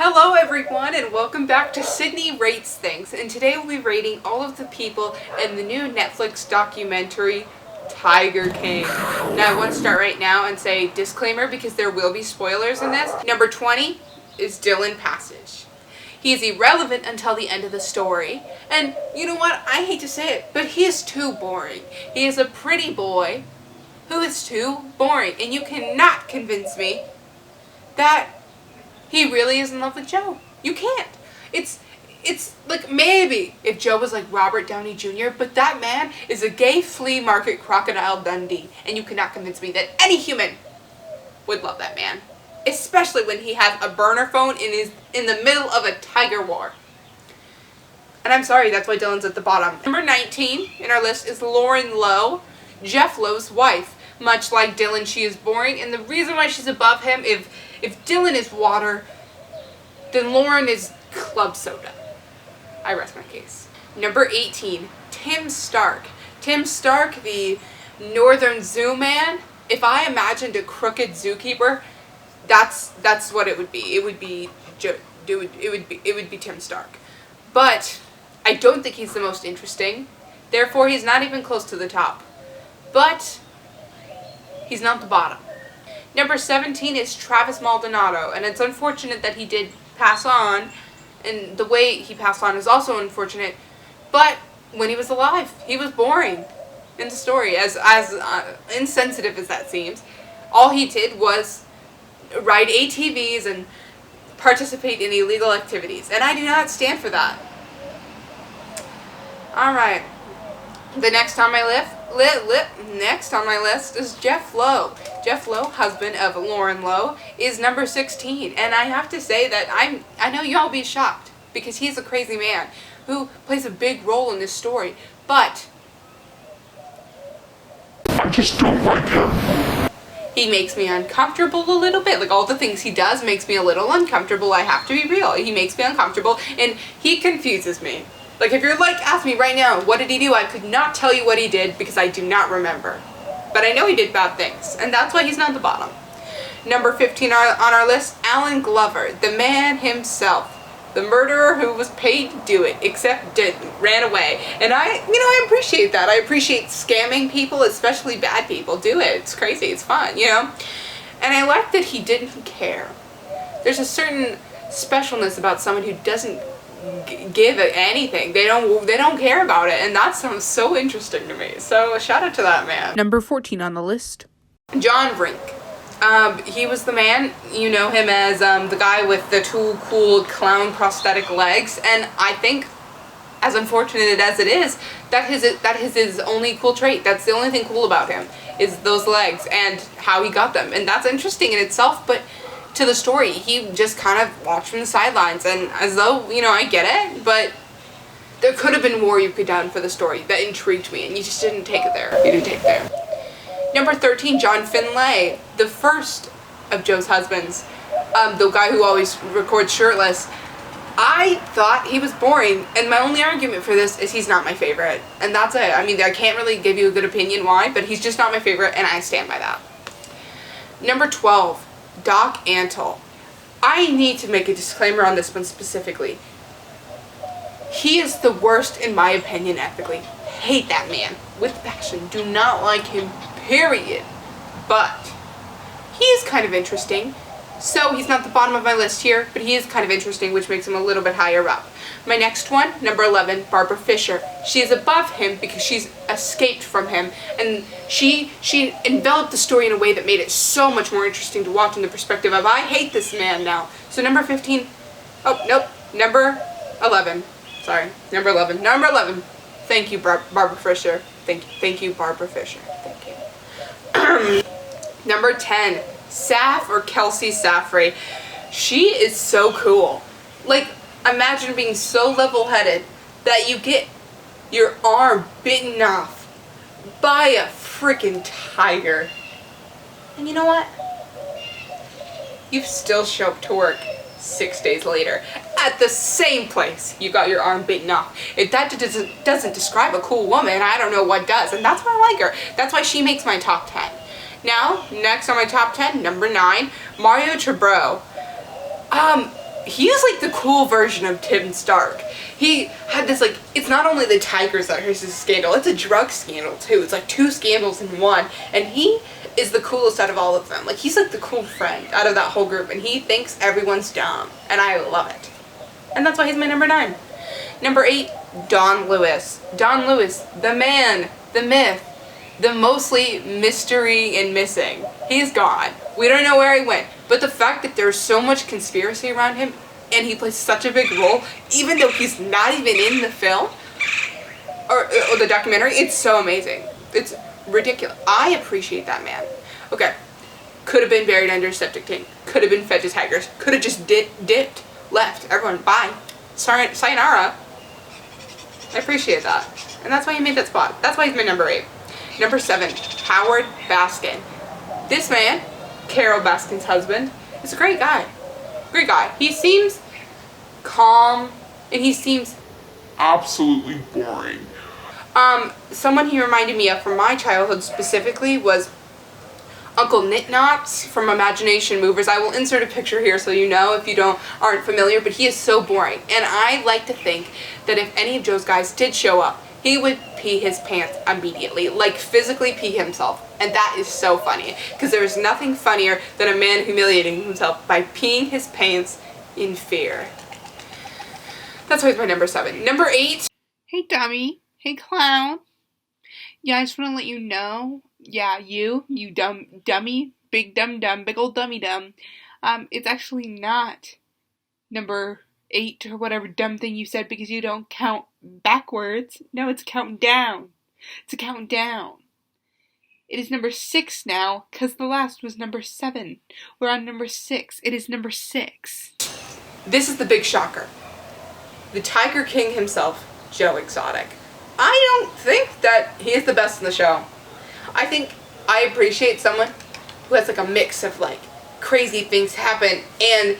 Hello everyone and welcome back to Sydney Rates Things, and today we'll be rating all of the people in the new Netflix documentary Tiger King. Now I want to start right now and say disclaimer because there will be spoilers in this. Number 20 is Dylan Passage. He is irrelevant until the end of the story, and you know what, I hate to say it, but he is too boring. He is a pretty boy who is too boring, and you cannot convince me that he really is in love with Joe. You can't. It's like maybe if Joe was like Robert Downey Jr., but that man is a gay flea market Crocodile Dundee, and you cannot convince me that any human would love that man, especially when he has a burner phone in the middle of a tiger war. And I'm sorry, that's why Dylan's at the bottom. Number 19 in our list is Lauren Lowe, Jeff Lowe's wife. Much like Dylan, she is boring, and the reason why she's above him, if Dylan is water, then Lauren is club soda. I rest my case. Number 18, Tim Stark. Tim Stark, the Northern Zoo man. If I imagined a crooked zookeeper, that's what it would be. It would be Tim Stark. But I don't think he's the most interesting. Therefore, he's not even close to the top. But he's not the bottom. Number 17 is Travis Maldonado, and it's unfortunate that he did pass on, and the way he passed on is also unfortunate, but when he was alive, he was boring in the story, as insensitive as that seems. All he did was ride ATVs and participate in illegal activities, and I do not stand for that. Alright, the next on my list is Jeff Lowe. Jeff Lowe, husband of Lauren Lowe, is number 16, and I have to say that I know y'all be shocked because he's a crazy man who plays a big role in this story, but I just don't like him. He makes me uncomfortable a little bit. Like, all the things he does makes me a little uncomfortable. I have to be real. He makes me uncomfortable, and he confuses me. Like, if you're like, ask me right now, what did he do? I could not tell you what he did because I do not remember. But I know he did bad things, and that's why he's not at the bottom. Number 15 on our list, Alan Glover, the man himself. The murderer who was paid to do it, except didn't, ran away. And I appreciate that. I appreciate scamming people, especially bad people. Do it. It's crazy. It's fun, And I like that he didn't care. There's a certain specialness about someone who doesn't give it anything. They don't care about it, and that sounds so interesting to me. So shout out to that man. Number 14 on the list, John Rink. He was the man, you know him as the guy with the two cool clown prosthetic legs, and I think, as unfortunate as it is, that is his only cool trait. That's the only thing cool about him, is those legs and how he got them, and that's interesting in itself, but to the story, he just kind of watched from the sidelines, and as though, I get it, but there could have been more you could have done for the story that intrigued me, and you just didn't take it there. You didn't take it there. Number 13, John Finlay, the first of Joe's husbands, the guy who always records shirtless. I thought he was boring, and my only argument for this is he's not my favorite, and that's it. I mean, I can't really give you a good opinion why, but he's just not my favorite, and I stand by that. Number 12, Doc Antle. I need to make a disclaimer on this one specifically. He is the worst in my opinion ethically. Hate that man with passion. Do not like him, period. But he is kind of interesting. So he's not the bottom of my list here, but he is kind of interesting, which makes him a little bit higher up. My next one, number 11, Barbara Fisher. She is above him because she's escaped from him, and she enveloped the story in a way that made it so much more interesting to watch in the perspective of, I hate this man now. So number 15, oh, nope, number 11. Sorry, number 11. Number 11. Thank you, Barbara Fisher. Thank you, Barbara Fisher. Thank you. Number 10, Saf or Kelsey Safrey. She is so cool. Like, imagine being so level-headed that you get your arm bitten off by a freaking tiger. And you know what? You still show up to work 6 days later at the same place you got your arm bitten off. If that doesn't describe a cool woman, I don't know what does. And that's why I like her. That's why she makes my top 10. Now, next on my top 10, number 9, Mario Chabrol. he's like the cool version of Tim Stark. He had this like, it's not only the Tigers that are his scandal, it's a drug scandal too. It's like 2 scandals in one, and he is the coolest out of all of them. Like, he's like the cool friend out of that whole group, and he thinks everyone's dumb, and I love it. And that's why he's my number 9. Number 8, Don Lewis. Don Lewis, the man, the myth, the mostly mystery and missing. He's gone. We don't know where he went. But the fact that there's so much conspiracy around him and he plays such a big role, even though he's not even in the film or the documentary, it's so amazing. It's ridiculous. I appreciate that man. Okay. Could have been buried under a septic tank. Could have been fed to tigers. Could have just dipped, left. Everyone, bye. Sayonara. I appreciate that. And that's why he made that spot. That's why he's my number 8. Number 7, Howard Baskin. This man, Carol Baskin's husband, is a great guy. Great guy. He seems calm, and he seems Absolutely boring. someone he reminded me of from my childhood specifically was Uncle Knit-Knots from Imagination Movers. I will insert a picture here so you know if you aren't familiar, but he is so boring. And I like to think that if any of Joe's guys did show up, he would pee his pants immediately, like physically pee himself. And that is so funny, because there is nothing funnier than a man humiliating himself by peeing his pants in fear. That's why it's my number 7. Number 8. Hey dummy. Hey clown. Yeah, I just want to let you know. Yeah, you dummy, big big old dummy dumb. It's actually not number 8 or whatever dumb thing you said because you don't count backwards. No, it's counting down. It's a countdown. It is number 6 now, because the last was number 7. We're on number 6. It is number 6. This is the big shocker. The Tiger King himself, Joe Exotic. I don't think that he is the best in the show. I think I appreciate someone who has like a mix of like crazy things happen and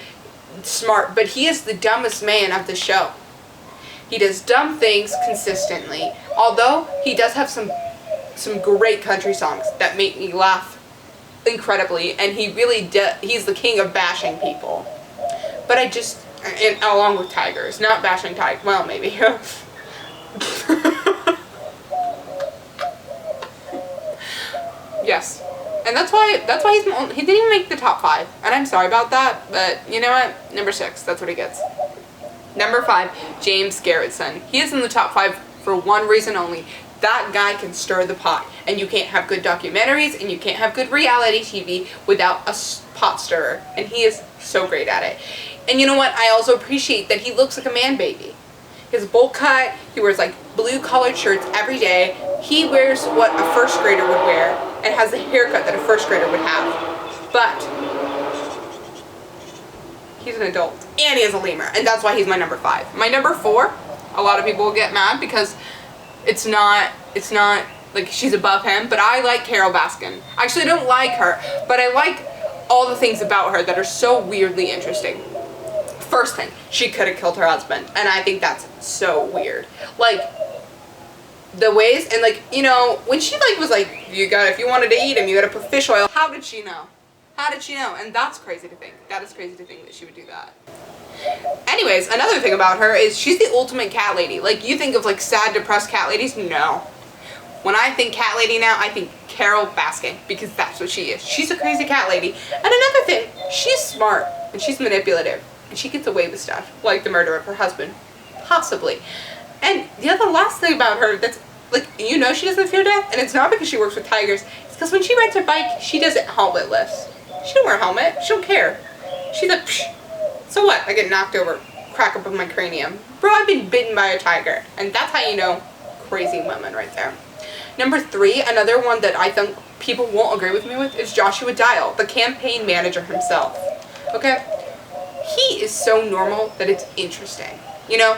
smart, but he is the dumbest man of the show. He does dumb things consistently, although he does have some great country songs that make me laugh incredibly, and he really he's the king of bashing people. But and along with tigers, not bashing tigers, well maybe. Yes. And that's why he didn't even make the top 5. And I'm sorry about that, but you know what? Number 6, that's what he gets. Number 5, James Garretson. He is in the top 5 for one reason only. That guy can stir the pot. And you can't have good documentaries and you can't have good reality TV without a pot stirrer. And he is so great at it. And you know what? I also appreciate that he looks like a man baby. His bowl cut, he wears like blue collared shirts every day. He wears what a first grader would wear and has the haircut that a first grader would have. But he's an adult and he is a lemur, and that's why he's my number 5. My number 4, a lot of people will get mad because it's not like she's above him, but I like Carol Baskin. Actually, I don't like her, but I like all the things about her that are so weirdly interesting. First thing, she could have killed her husband, and I think that's so weird. Like, the ways, and like, you know, when she like was like, if you wanted to eat him, you gotta put fish oil. How did she know? How did she know? And that's crazy to think. That is crazy to think that she would do that. Anyways, another thing about her is she's the ultimate cat lady. Like, you think of like sad, depressed cat ladies? No. When I think cat lady now, I think Carol Baskin, because that's what she is. She's a crazy cat lady. And another thing, she's smart and she's manipulative. And she gets away with stuff, like the murder of her husband. Possibly. And the other last thing about her that's, like, you know she doesn't fear death, and it's not because she works with tigers. It's because when she rides her bike, she does it helmetless. She don't wear a helmet. She don't care. She's like, psh, so what? I get knocked over, crack up in my cranium. Bro, I've been bitten by a tiger. And that's how you know crazy women right there. Number 3, another one that I think people won't agree with me with, is Joshua Dial, the campaign manager himself. Okay? He is so normal that it's interesting. You know,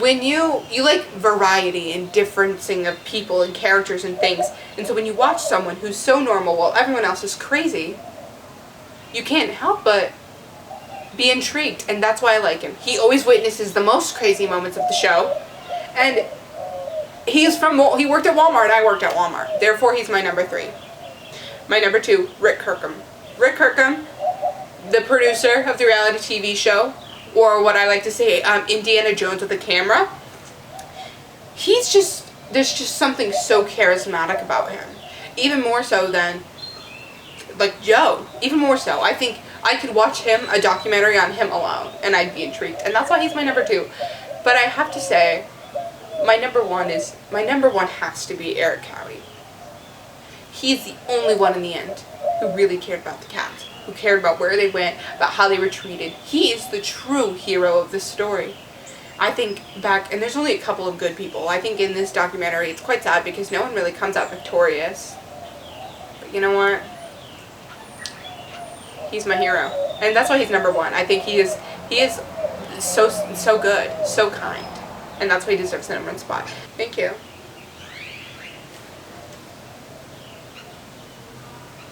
when you like variety and differencing of people and characters and things, and so when you watch someone who's so normal while everyone else is crazy, you can't help but be intrigued, and that's why I like him. He always witnesses the most crazy moments of the show, and he worked at Walmart, I worked at Walmart, therefore he's my number 3. My number 2, Rick Kirkham. Rick Kirkham, the producer of the reality TV show, or what I like to say, Indiana Jones with a camera. There's just something so charismatic about him. Even more so than, like, Joe. Even more so. I think I could watch a documentary on him alone, and I'd be intrigued. And that's why he's my number 2. But I have to say, my number one has to be Eric Cowie. He's the only one in the end who really cared about the cats, who cared about where they went, about how they were treated. He is the true hero of this story. I think and there's only a couple of good people. I think in this documentary it's quite sad because no one really comes out victorious. But you know what? He's my hero. And that's why he's number 1. I think he is so good, so kind. And that's why he deserves the number 1 spot. Thank you.